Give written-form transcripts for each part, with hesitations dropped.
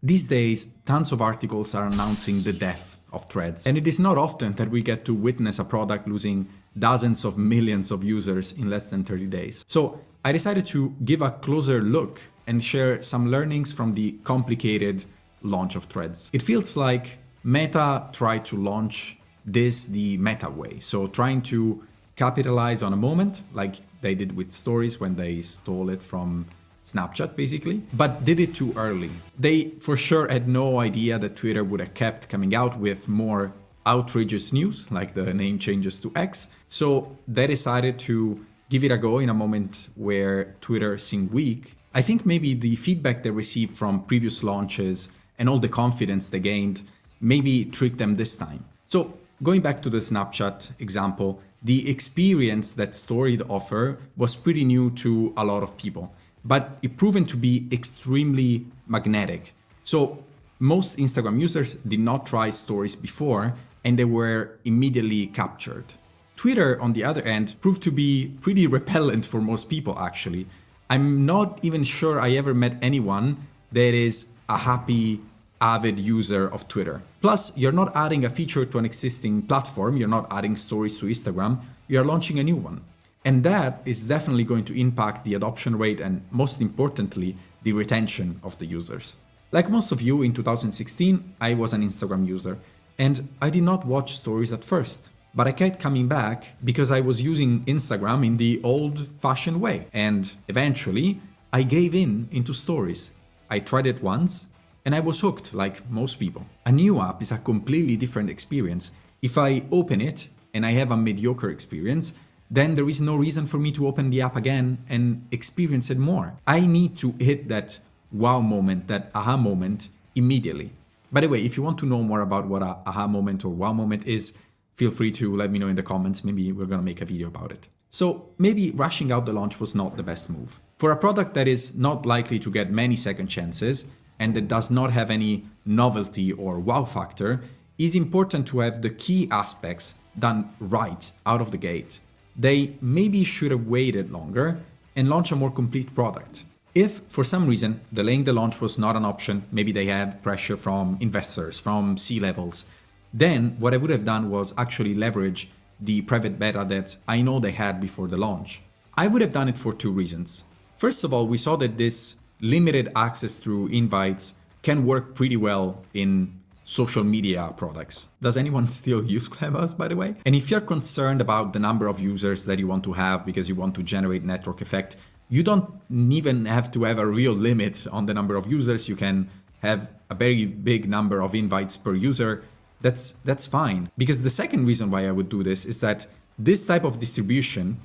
These days, tons of articles are announcing the death of Threads, and it is not often that we get to witness a product losing dozens of millions of users in less than 30 days. So I decided to give a closer look and share some learnings from the complicated launch of Threads. It feels like Meta tried to launch this the Meta way, so trying to capitalize on a moment like they did with Stories when they stole it from Snapchat basically, but did it too early. They for sure had no idea that Twitter would have kept coming out with more outrageous news, like the name changes to X, so they decided to give it a go in a moment where Twitter seemed weak. I think maybe the feedback they received from previous launches and all the confidence they gained maybe tricked them this time. So going back to the Snapchat example, the experience that Stories offer was pretty new to a lot of people, but it proven to be extremely magnetic. So most Instagram users did not try Stories before and they were immediately captured. Twitter, on the other hand, proved to be pretty repellent for most people actually. I'm not even sure I ever met anyone that is a happy, avid user of Twitter. Plus, you're not adding a feature to an existing platform, you're not adding Stories to Instagram, you're launching a new one. And that is definitely going to impact the adoption rate and, most importantly, the retention of the users. Like most of you, in 2016, I was an Instagram user, and I did not watch Stories at first. But I kept coming back because I was using Instagram in the old-fashioned way. And eventually, I gave into Stories. I tried it once, and I was hooked, like most people. A new app is a completely different experience. If I open it and I have a mediocre experience, then there is no reason for me to open the app again and experience it more. I need to hit that wow moment, that aha moment immediately. By the way, if you want to know more about what a aha moment or wow moment is, feel free to let me know in the comments. Maybe we're gonna make a video about it. So maybe rushing out the launch was not the best move. For a product that is not likely to get many second chances and that does not have any novelty or wow factor, it's important to have the key aspects done right out of the gate. They maybe should have waited longer and launched a more complete product. If, for some reason, delaying the launch was not an option, maybe they had pressure from investors, from C-levels, then what I would have done was actually leverage the private beta that I know they had before the launch. I would have done it for two reasons. First of all, we saw that this limited access through invites can work pretty well in social media products. Does anyone still use Clubhouse, by the way? And if you're concerned about the number of users that you want to have because you want to generate network effect, you don't even have to have a real limit on the number of users. You can have a very big number of invites per user. That's fine. Because the second reason why I would do this is that this type of distribution,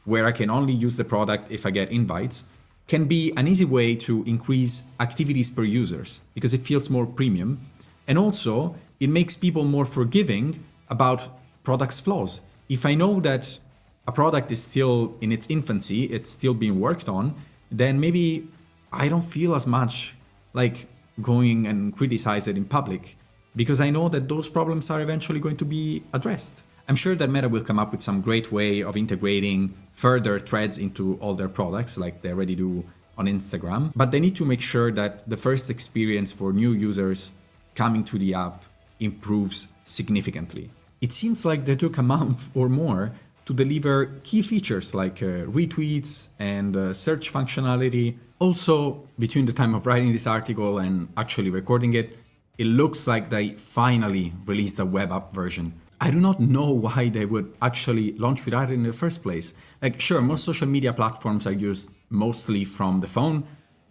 where I can only use the product if I get invites, can be an easy way to increase activities per users because it feels more premium. And also, it makes people more forgiving about product's flaws. If I know that a product is still in its infancy, it's still being worked on, then maybe I don't feel as much like going and criticize it in public because I know that those problems are eventually going to be addressed. I'm sure that Meta will come up with some great way of integrating further threads into all their products like they already do on Instagram, but they need to make sure that the first experience for new users coming to the app improves significantly. It seems like they took a month or more to deliver key features like retweets and search functionality. Also, between the time of writing this article and actually recording it, it looks like they finally released a web app version. I do not know why they would actually launch without it in the first place. Like, sure, most social media platforms are used mostly from the phone,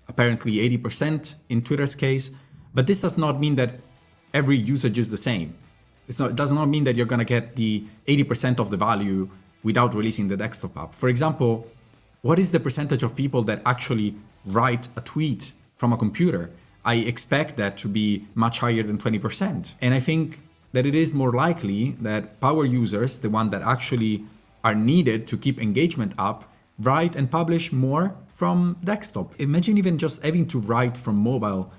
apparently 80% in Twitter's case, but this does not mean that every usage is the same. It does not mean that you're gonna get the 80% of the value without releasing the desktop app. For example, what is the percentage of people that actually write a tweet from a computer? I expect that to be much higher than 20%. And I think that it is more likely that power users, the ones that actually are needed to keep engagement up, write and publish more from desktop. Imagine even just having to write from mobile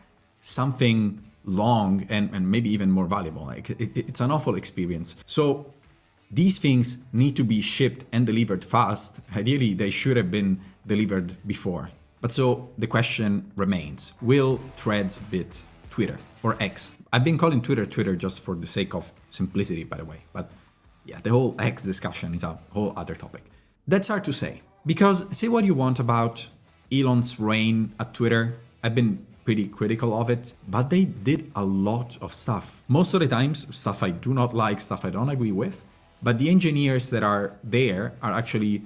something long and maybe even more valuable. Like it's an awful experience. So these things need to be shipped and delivered fast. Ideally, they should have been delivered before. But so the question remains, will Threads beat Twitter or X. I've been calling Twitter just for the sake of simplicity, by the way. But yeah, the whole X discussion is a whole other topic. That's hard to say, because say what you want about Elon's reign at Twitter. I've been pretty critical of it, but they did a lot of stuff. Most of the times, stuff I do not like, stuff I don't agree with, but the engineers that are there are actually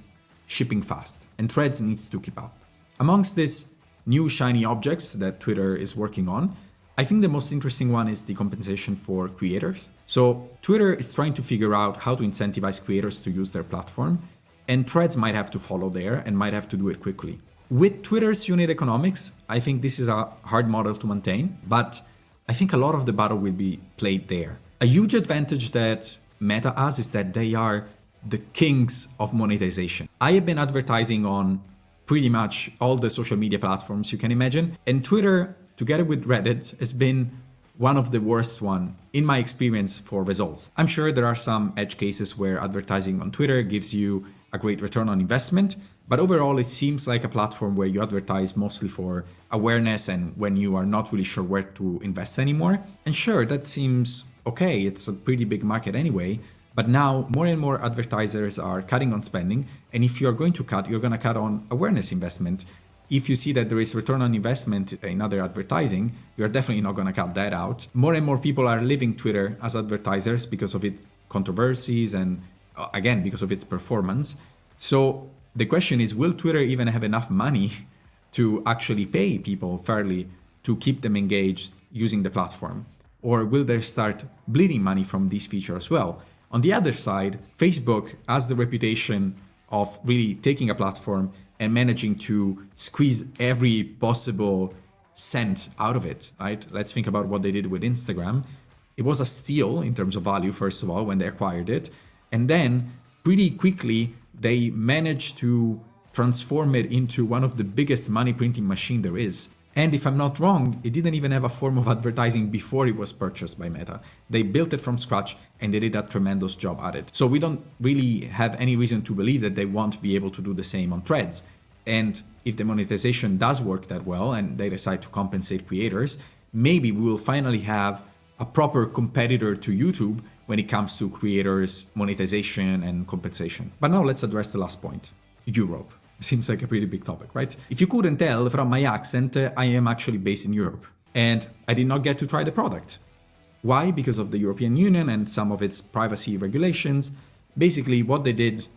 shipping fast, and Threads needs to keep up. Amongst these new shiny objects that Twitter is working on, I think the most interesting one is the compensation for creators. So Twitter is trying to figure out how to incentivize creators to use their platform, and Threads might have to follow there and might have to do it quickly. With Twitter's unit economics, I think this is a hard model to maintain, but I think a lot of the battle will be played there. A huge advantage that Meta has is that they are the kings of monetization. I have been advertising on pretty much all the social media platforms you can imagine, and Twitter, together with Reddit, has been one of the worst one in my experience for results. I'm sure there are some edge cases where advertising on Twitter gives you a great return on investment, but overall it seems like a platform where you advertise mostly for awareness and when you are not really sure where to invest anymore. And sure, that seems okay, it's a pretty big market anyway, but now more and more advertisers are cutting on spending, and if you're going to cut, you're going to cut on awareness investment. If you see that there is return on investment in other advertising, you're definitely not going to cut that out. More and more people are leaving Twitter as advertisers because of its controversies and again, because of its performance. So the question is, will Twitter even have enough money to actually pay people fairly to keep them engaged using the platform? Or will they start bleeding money from this feature as well? On the other side, Facebook has the reputation of really taking a platform and managing to squeeze every possible cent out of it, right? Let's think about what they did with Instagram. It was a steal in terms of value, first of all, when they acquired it. And then pretty quickly, they managed to transform it into one of the biggest money printing machine there is. And if I'm not wrong, it didn't even have a form of advertising before it was purchased by Meta. They built it from scratch and they did a tremendous job at it. So we don't really have any reason to believe that they won't be able to do the same on Threads. And if the monetization does work that well and they decide to compensate creators, maybe we will finally have a proper competitor to YouTube when it comes to creators' monetization and compensation. But now let's address the last point, Europe. Seems like a pretty big topic, right? If you couldn't tell from my accent, I am actually based in Europe. And I did not get to try the product. Why? Because of the European Union and some of its privacy regulations. Basically, what they did,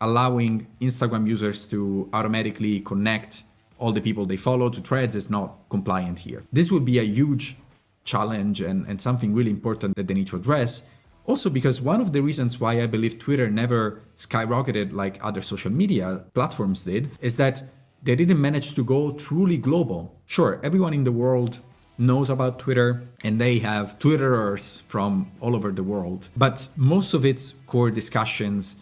allowing Instagram users to automatically connect all the people they follow to Threads, is not compliant here. This would be a huge challenge and something really important that they need to address. Also because one of the reasons why I believe Twitter never skyrocketed like other social media platforms did is that they didn't manage to go truly global. Sure, everyone in the world knows about Twitter and they have Twitterers from all over the world, but most of its core discussions,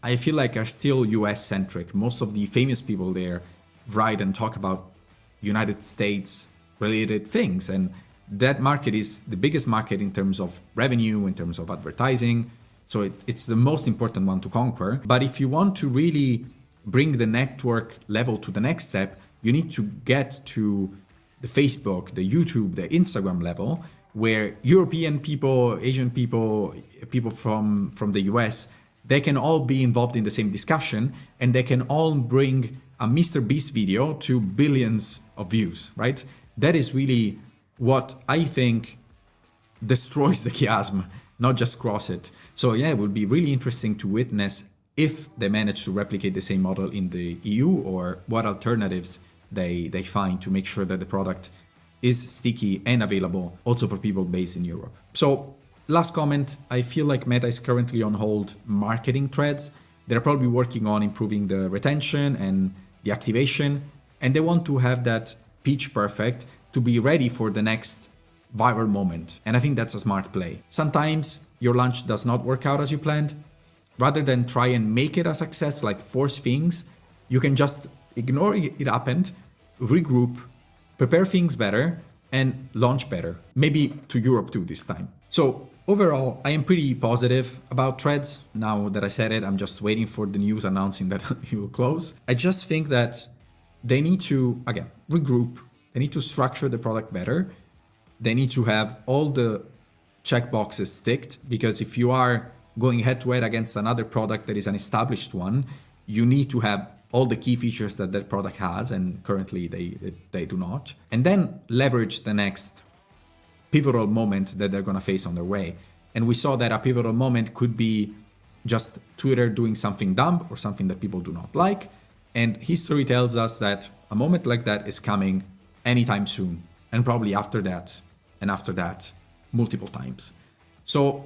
I feel like, are still US centric. Most of the famous people there write and talk about United States related things, and that market is the biggest market in terms of revenue, in terms of advertising. So it's the most important one to conquer. But if you want to really bring the network level to the next step, you need to get to the Facebook, the YouTube, the Instagram level, where European people, Asian people, people from the US, they can all be involved in the same discussion and they can all bring a Mr. Beast video to billions of views, right? That is really what I think destroys the chiasm, not just cross it. So yeah, it would be really interesting to witness if they manage to replicate the same model in the EU or what alternatives they find to make sure that the product is sticky and available also for people based in Europe. So last comment, I feel like Meta is currently on hold marketing Threads. They're probably working on improving the retention and the activation, and they want to have that pitch perfect to be ready for the next viral moment. And I think that's a smart play. Sometimes your launch does not work out as you planned. Rather than try and make it a success, like force things, you can just ignore it happened, regroup, prepare things better, and launch better. Maybe to Europe too this time. So overall, I am pretty positive about Threads. Now that I said it, I'm just waiting for the news announcing that it will close. I just think that they need to, again, regroup. They need to structure the product better. they need to have all the checkboxes ticked, because if you are going head to head against another product that is an established one, you need to have all the key features that that product has, and currently they do not. And then leverage the next pivotal moment that they're going to face on their way. And we saw that a pivotal moment could be just Twitter doing something dumb or something that people do not like. And history tells us that a moment like that is coming anytime soon, and probably after that, and after that, multiple times. So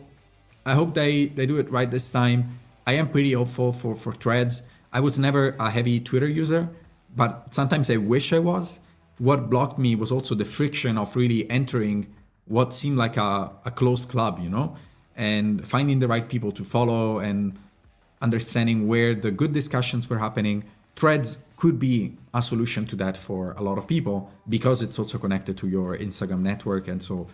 I hope they do it right this time. I am pretty hopeful for Threads. I was never a heavy Twitter user, but sometimes I wish I was. What blocked me was also the friction of really entering what seemed like a closed club, you know, and finding the right people to follow and understanding where the good discussions were happening. Threads could be a solution to that for a lot of people because it's also connected to your Instagram network. And so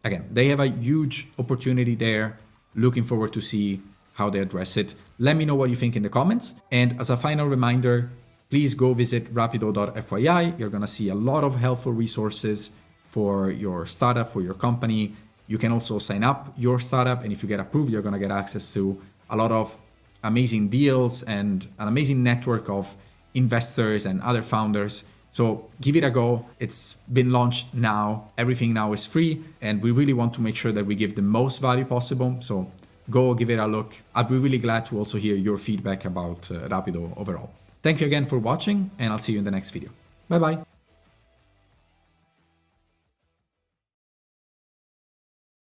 again, they have a huge opportunity there. Looking forward to see how they address it. Let me know what you think in the comments. And as a final reminder, please go visit rapido.fyi. You're going to see a lot of helpful resources for your startup, for your company. You can also sign up your startup, and if you get approved, you're going to get access to a lot of amazing deals and an amazing network of investors and other founders. So give it a go. It's been launched now. Everything now is free, and we really want to make sure that we give the most value possible. So go give it a look. I'd be really glad to also hear your feedback about Rapido overall. Thank you again for watching, and I'll see you in the next video. Bye bye.